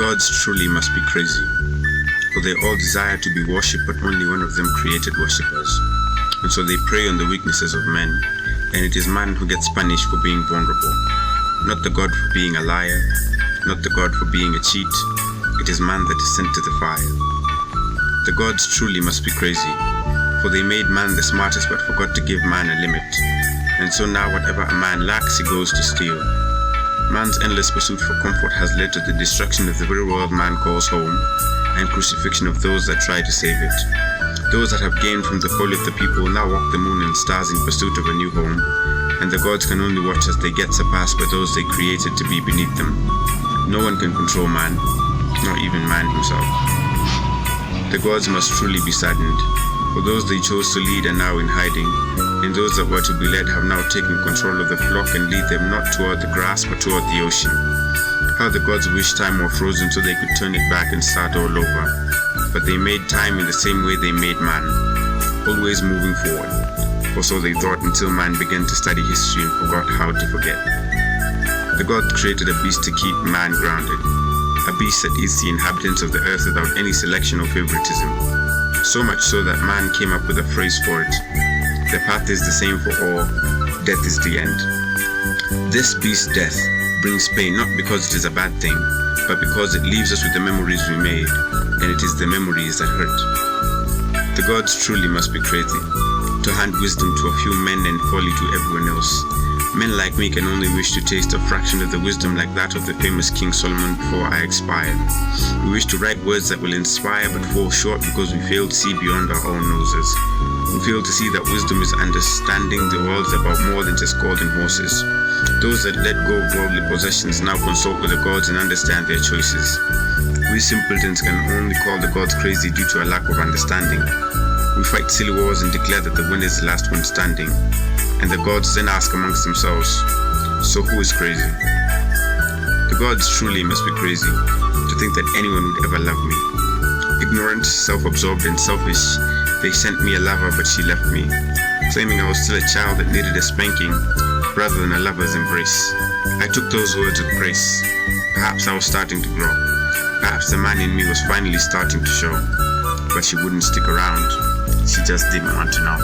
gods truly must be crazy, for they all desire to be worshipped, but only one of them created worshippers. And so they prey on the weaknesses of men, and it is man who gets punished for being vulnerable. Not the god for being a liar, not the god for being a cheat, it is man that is sent to the fire. The gods truly must be crazy, for they made man the smartest but forgot to give man a limit. And so now whatever a man lacks, he goes to steal. Man's endless pursuit for comfort has led to the destruction of the very world man calls home, and crucifixion of those that try to save it. Those that have gained from the folly of the people now walk the moon and stars in pursuit of a new home, and the gods can only watch as they get surpassed by those they created to be beneath them. No one can control man, not even man himself. The gods must truly be saddened, for those they chose to lead are now in hiding, and those that were to be led have now taken control of the flock and lead them not toward the grass but toward the ocean. How the gods wished time were frozen so they could turn it back and start all over, but they made time in the same way they made man, always moving forward, or so they thought until man began to study history and forgot how to forget. The gods created a beast to keep man grounded, a beast that eats the inhabitants of the earth without any selection or favoritism, so much so that man came up with a phrase for it: the path is the same for all, death is the end. This beast, death, brings pain not because it is a bad thing, but because it leaves us with the memories we made, and it is the memories that hurt. The gods truly must be crazy, to hand wisdom to a few men and folly to everyone else. Men like me can only wish to taste a fraction of the wisdom like that of the famous King Solomon before I expire. We wish to write words that will inspire but fall short because we fail to see beyond our own noses. We fail to see that wisdom is understanding the world about more than just golden horses. Those that let go of worldly possessions now consult with the gods and understand their choices. We simpletons can only call the gods crazy due to a lack of understanding. We fight silly wars and declare that the winner is the last one standing. And the gods then ask amongst themselves, so who is crazy? The gods truly must be crazy to think that anyone would ever love me. Ignorant, self-absorbed and selfish, they sent me a lover but she left me, claiming I was still a child that needed a spanking rather than a lover's embrace. I took those words with grace. Perhaps I was starting to grow. Perhaps the man in me was finally starting to show. But she wouldn't stick around. She just didn't want to know.